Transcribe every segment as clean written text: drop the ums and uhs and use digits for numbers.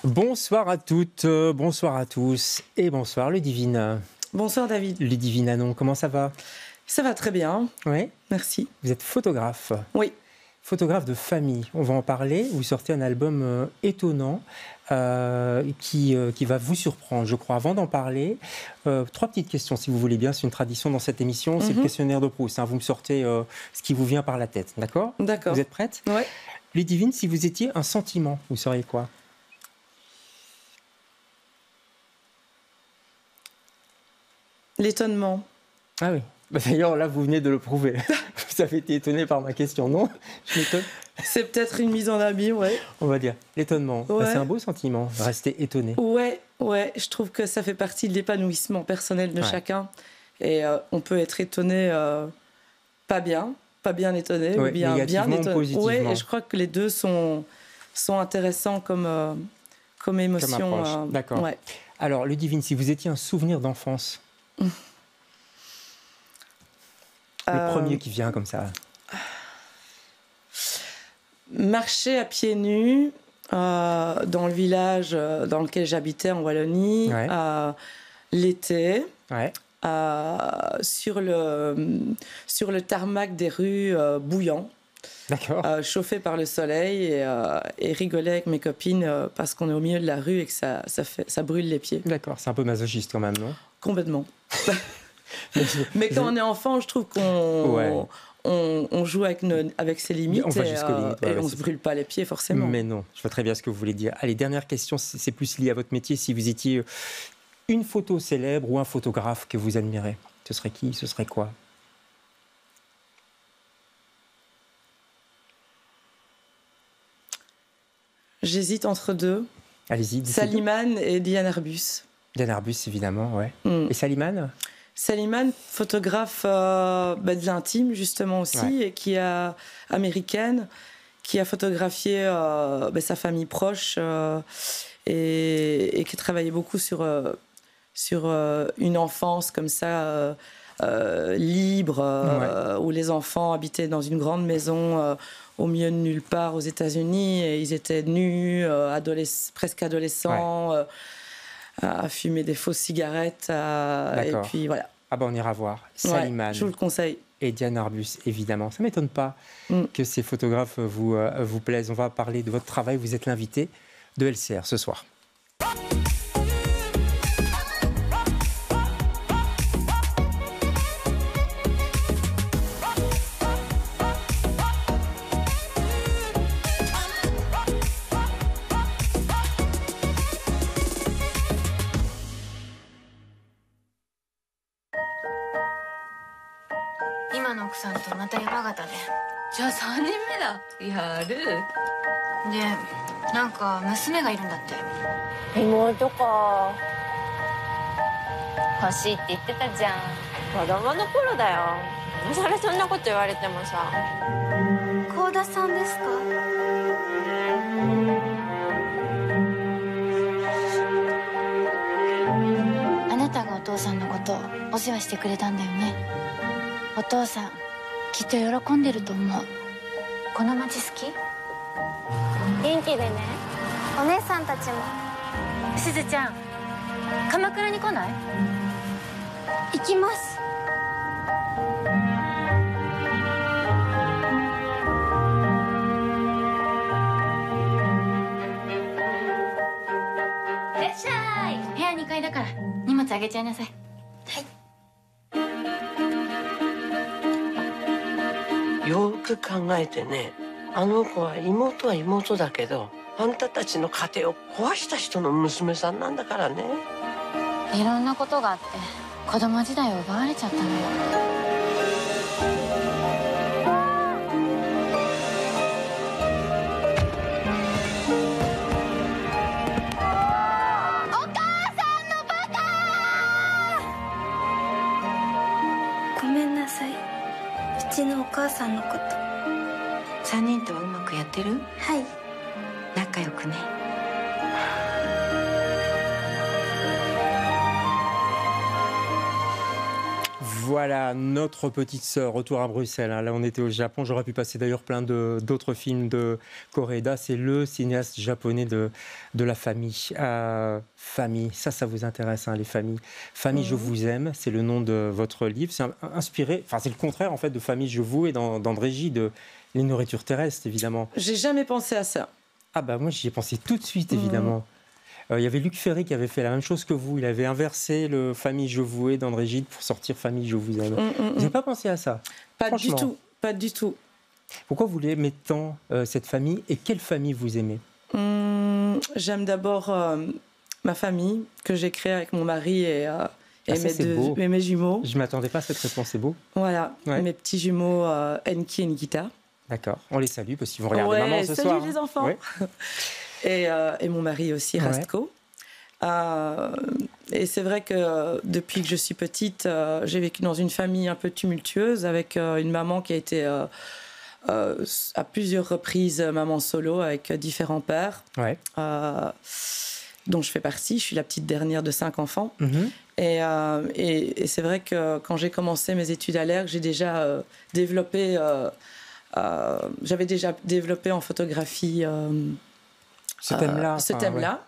Bonsoir à toutes, bonsoir à tous et bonsoir Ludivine. Bonsoir David. Ludivine Anon, comment ça va? Ça va très bien. Oui. Merci. Vous êtes photographe. Oui. Photographe de famille, on va en parler. Vous sortez un album étonnant qui va vous surprendre, je crois. Avant d'en parler, 3 petites questions si vous voulez bien. C'est une tradition dans cette émission, c'est le questionnaire de Proust. Hein. Vous me sortez ce qui vous vient par la tête, d'accord? D'accord. Vous êtes prête? Oui. Ludivine, si vous étiez un sentiment, vous seriez quoi? L'étonnement. Ah oui. D'ailleurs, là, vous venez de le prouver. Vous avez été étonné par ma question, non? Je m'étonne. C'est peut-être une mise en abîme, ouais. On va dire l'étonnement. Ouais. C'est un beau sentiment, rester étonné. Ouais. Je trouve que ça fait partie de l'épanouissement personnel de chacun. Et on peut être étonné, pas bien étonné, ou bien étonné. Positivement. Ouais, et je crois que les deux sont intéressants comme émotion. Comme d'accord. Ouais. Alors, Ludivine, si vous étiez un souvenir d'enfance, le premier qui vient comme ça. Marcher à pieds nus dans le village dans lequel j'habitais en Wallonie, l'été, sur le tarmac des rues bouillant, chauffé par le soleil, et rigoler avec mes copines parce qu'on est au milieu de la rue et que ça brûle les pieds. D'accord, c'est un peu masochiste quand même, non? Complètement. Mais quand on est enfant, je trouve qu'on joue avec ses limites, on va jusqu'aux limites, et on ne se brûle pas les pieds forcément. Mais non, je vois très bien ce que vous voulez dire. Allez, dernière question, c'est plus lié à votre métier. Si vous étiez une photo célèbre ou un photographe que vous admirez, ce serait qui? Ce serait quoi? J'hésite entre deux. Allez-y. Saliman et Diane Arbus. Diane Arbus, évidemment, ouais. Et Saliman? Saliman, photographe de l'intime, justement aussi, et américaine, qui a photographié sa famille proche et qui travaillait beaucoup sur une enfance comme ça, libre, où les enfants habitaient dans une grande maison au milieu de nulle part aux États-Unis, et ils étaient nus, presque adolescents. À fumer des fausses cigarettes. Et puis voilà. Ah ben on ira voir. Saliman. Je vous le conseille. Et Diane Arbus, évidemment. Ça ne m'étonne pas que ces photographes vous plaisent. On va parler de votre travail. Vous êtes l'invité de LCR ce soir.妹か。欲しいって言ってたじゃん。子供の頃だよ。今更そんなこと言われてもさ。幸田さんですか？あなたがお父さんのことをお世話してくれたんだよね。お父さんきっと喜んでると思う。この町好き？元気でね。お姉さんたちも。すずちゃん、鎌倉に来ない？行きます。いらっしゃい。部屋2階だから荷物あげちゃいなさい。よく考えてね、あの子は妹だけど、あんたたちの家庭を壊した人の娘さんなんだからね。いろんなことがあって子供時代を奪われちゃったのよ。お母さんのバカ！ごめんなさい。うちのお母さんのこと。3人とはうまくやってる？はい。仲良くね。Voilà, notre petite sœur, retour à Bruxelles. Là, on était au Japon. J'aurais pu passer d'ailleurs plein d'autres films de Koreeda. C'est le cinéaste japonais de la famille. Famille, ça vous intéresse, hein, les familles. Famille, je vous aime, c'est le nom de votre livre. C'est inspiré, enfin, c'est le contraire, en fait, de Famille, je vous, et d'André Gide, les nourritures terrestres, évidemment. J'ai jamais pensé à ça. Ah bah moi, j'y ai pensé tout de suite, évidemment. Il y avait Luc Ferry qui avait fait la même chose que vous. Il avait inversé le Famille, je vous ai d'André Gide pour sortir Famille, je vous aime. Vous n'avez pas pensé à ça? Pas du tout, pas du tout. Pourquoi vous aimez tant cette famille et quelle famille vous aimez? J'aime d'abord ma famille que j'ai créée avec mon mari et mes jumeaux. Je ne m'attendais pas à cette réponse, c'est beau. Voilà, mes petits jumeaux Enki et Nikita. D'accord, on les salue parce qu'ils vont regarder maman ce soir. Salut les enfants. Ouais. Et mon mari aussi, Rastko. Et c'est vrai que depuis que je suis petite, j'ai vécu dans une famille un peu tumultueuse avec une maman qui a été à plusieurs reprises maman solo avec différents pères, dont je fais partie. Je suis la petite dernière de 5 enfants. Et c'est vrai que quand j'ai commencé mes études à l'ERG, j'ai déjà développé... j'avais déjà développé en photographie ce thème-là.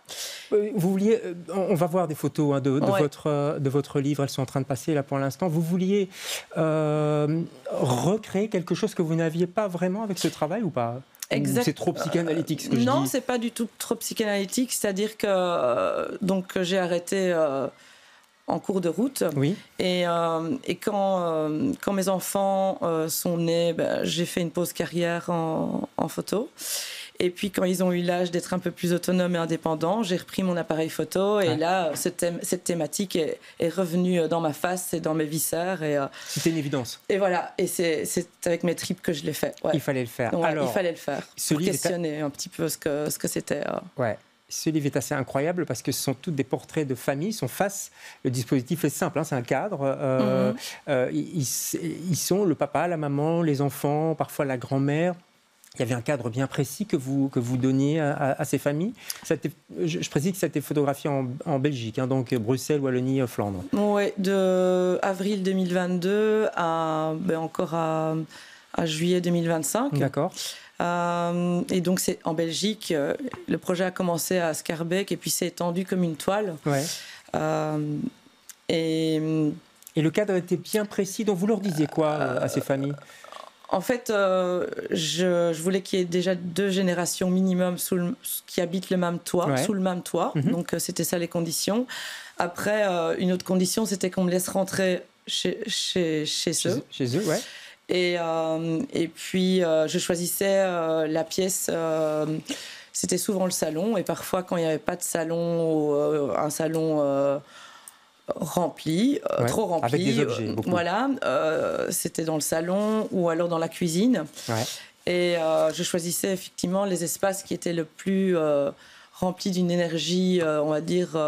Vous vouliez, on va voir des photos de votre livre, elles sont en train de passer là pour l'instant. Vous vouliez recréer quelque chose que vous n'aviez pas vraiment avec ce travail ou pas? Exact. C'est trop psychanalytique ce que je dis? Non, c'est pas du tout trop psychanalytique, c'est-à-dire que donc j'ai arrêté en cours de route. Oui. Et quand mes enfants sont nés, j'ai fait une pause carrière en photo. Et puis, quand ils ont eu l'âge d'être un peu plus autonomes et indépendants, j'ai repris mon appareil photo. Et là, cette thématique est revenue dans ma face et dans mes viscères. C'était une évidence. Et voilà. Et c'est avec mes tripes que je l'ai fait. Ouais. Il fallait le faire. Ouais, il fallait le faire. Pour questionner un petit peu ce que c'était. Ouais. Ce livre est assez incroyable parce que ce sont tous des portraits de famille. Ils sont face. Le dispositif est simple, hein, c'est un cadre. Ils sont le papa, la maman, les enfants, parfois la grand-mère. Il y avait un cadre bien précis que vous donniez à ces familles. Je précise que ça a été photographié en Belgique, hein, donc Bruxelles, Wallonie, Flandre. Oui, de avril 2022 encore à juillet 2025. D'accord. Et donc c'est en Belgique. Le projet a commencé à Schaerbeek et puis s'est étendu comme une toile. Ouais. Et le cadre était bien précis. Donc vous leur disiez quoi à ces familles? En fait, je voulais qu'il y ait déjà 2 générations minimum qui habitent le même toit, sous le même toit. Donc, c'était ça les conditions. Après, une autre condition, c'était qu'on me laisse rentrer chez eux. Chez eux, ouais. Et puis, je choisissais la pièce... c'était souvent le salon. Et parfois, quand il n'y avait pas de salon, ou un salon... rempli, trop rempli. Avec des objets, beaucoup. Voilà, c'était dans le salon ou alors dans la cuisine. Ouais. Et je choisissais effectivement les espaces qui étaient le plus remplis d'une énergie, on va dire,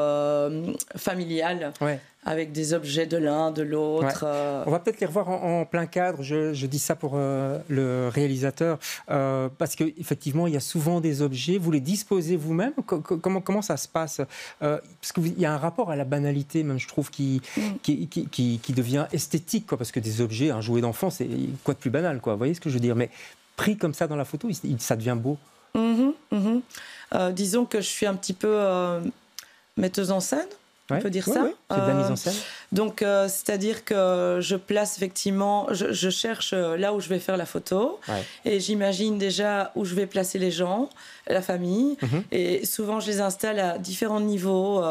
familiale. Ouais. Avec des objets de l'un, de l'autre. Ouais. On va peut-être les revoir en plein cadre. Je dis ça pour le réalisateur. Parce qu'effectivement, il y a souvent des objets. Vous les disposez vous-même? Comment ça se passe? Parce qu'il y a un rapport à la banalité, même, je trouve, qui devient esthétique. Parce que des objets, un jouet d'enfant, c'est quoi de plus banal, quoi. Vous voyez ce que je veux dire? Mais pris comme ça dans la photo, ça devient beau. Disons que je suis un petit peu metteuse en scène. On peut dire ça. Oui. C'est de la mise en scène. Donc, c'est-à-dire que je place effectivement, je cherche là où je vais faire la photo, et j'imagine déjà où je vais placer les gens, la famille, et souvent je les installe à différents niveaux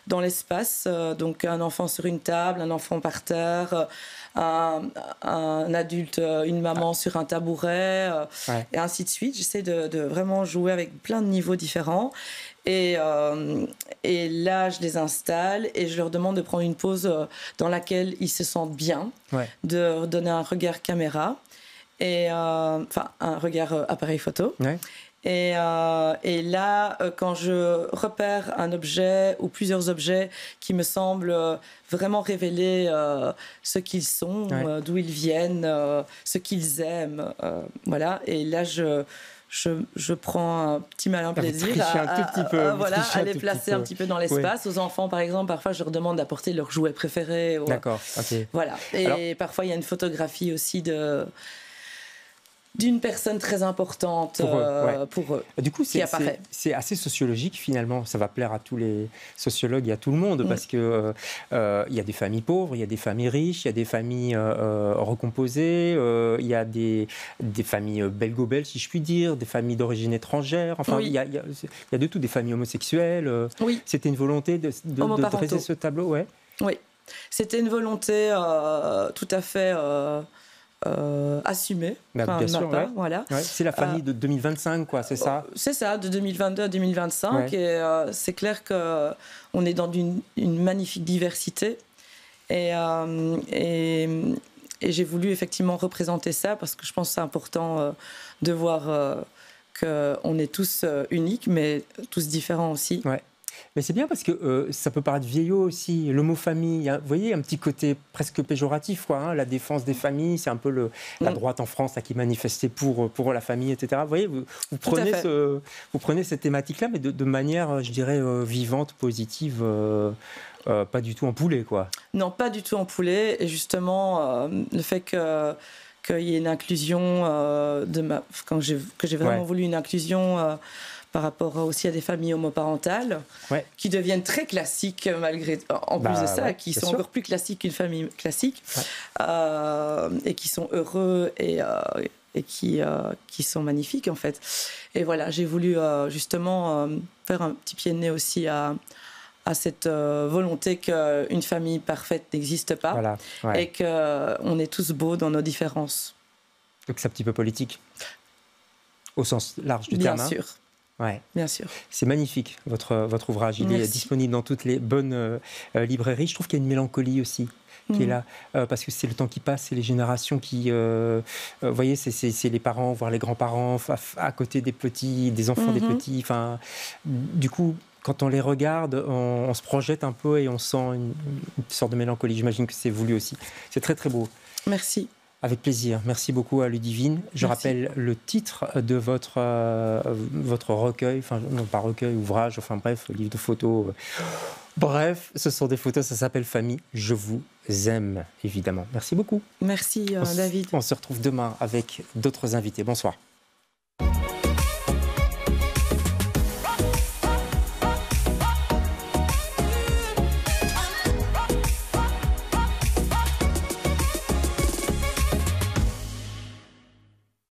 dans l'espace. Donc, un enfant sur une table, un enfant par terre, un adulte, une maman sur un tabouret, et ainsi de suite. J'essaie de vraiment jouer avec plein de niveaux différents. Et là, je les installe et je leur demande de prendre une pause dans laquelle ils se sentent bien, de donner un regard caméra, enfin un regard appareil photo. Ouais. Et là, quand je repère un objet ou plusieurs objets qui me semblent vraiment révéler ce qu'ils sont, d'où ils viennent, ce qu'ils aiment, voilà. Et là, je prends un petit malin plaisir à les placer un petit peu dans l'espace. Aux enfants, par exemple, parfois je leur demande d'apporter leur jouet préféré. D'accord, ok. Voilà. Et alors, parfois il y a une photographie aussi d'une personne très importante pour eux. Du coup, c'est assez sociologique finalement. Ça va plaire à tous les sociologues et à tout le monde parce que il y a des familles pauvres, il y a des familles riches, il y a des familles recomposées, il y a des familles belgo-belges, si je puis dire, des familles d'origine étrangère. Enfin, il y a de tout, des familles homosexuelles. C'était une volonté de dresser ce tableau, Oui, c'était une volonté tout à fait assumée. Bien sûr, voilà. C'est la famille de 2025, quoi, c'est ça? C'est ça, de 2022 à 2025. Et c'est clair qu'on est dans une magnifique diversité. Et j'ai voulu effectivement représenter ça parce que je pense que c'est important de voir qu'on est tous uniques, mais tous différents aussi. Ouais. Mais c'est bien parce que ça peut paraître vieillot aussi, le mot famille, vous voyez, un petit côté presque péjoratif, quoi, la défense des familles, c'est un peu la droite en France là, qui manifestait pour la famille, etc. Vous voyez, vous prenez cette thématique-là, mais de manière, je dirais, vivante, positive, pas du tout en poulet, quoi. Non, pas du tout en poulet, et justement, le fait qu'il y ait une inclusion, que j'ai vraiment voulu une inclusion par rapport aussi à des familles homoparentales qui deviennent très classiques en plus de ça, qui sont encore plus classiques qu'une famille classique et qui sont heureux et qui sont magnifiques en fait. Et voilà, j'ai voulu justement faire un petit pied de nez aussi à cette volonté qu'une famille parfaite n'existe pas et qu'on est tous beaux dans nos différences. Donc c'est un petit peu politique, au sens large du terme. Bien sûr. Ouais. Bien sûr. C'est magnifique, votre ouvrage. Il est disponible dans toutes les bonnes librairies. Je trouve qu'il y a une mélancolie aussi qui est là, parce que c'est le temps qui passe, c'est les générations qui... vous voyez, c'est les parents, voire les grands-parents, à côté des petits, des enfants des petits. Du coup, quand on les regarde, on se projette un peu et on sent une sorte de mélancolie. J'imagine que c'est voulu aussi. C'est très, très beau. Merci. Avec plaisir. Merci beaucoup à Ludivine. Je rappelle le titre de votre recueil, enfin non pas recueil, ouvrage, enfin bref, livre de photos. Bref, ce sont des photos, ça s'appelle Famille. Je vous aime, évidemment. Merci beaucoup. Merci David. On se retrouve demain avec d'autres invités. Bonsoir.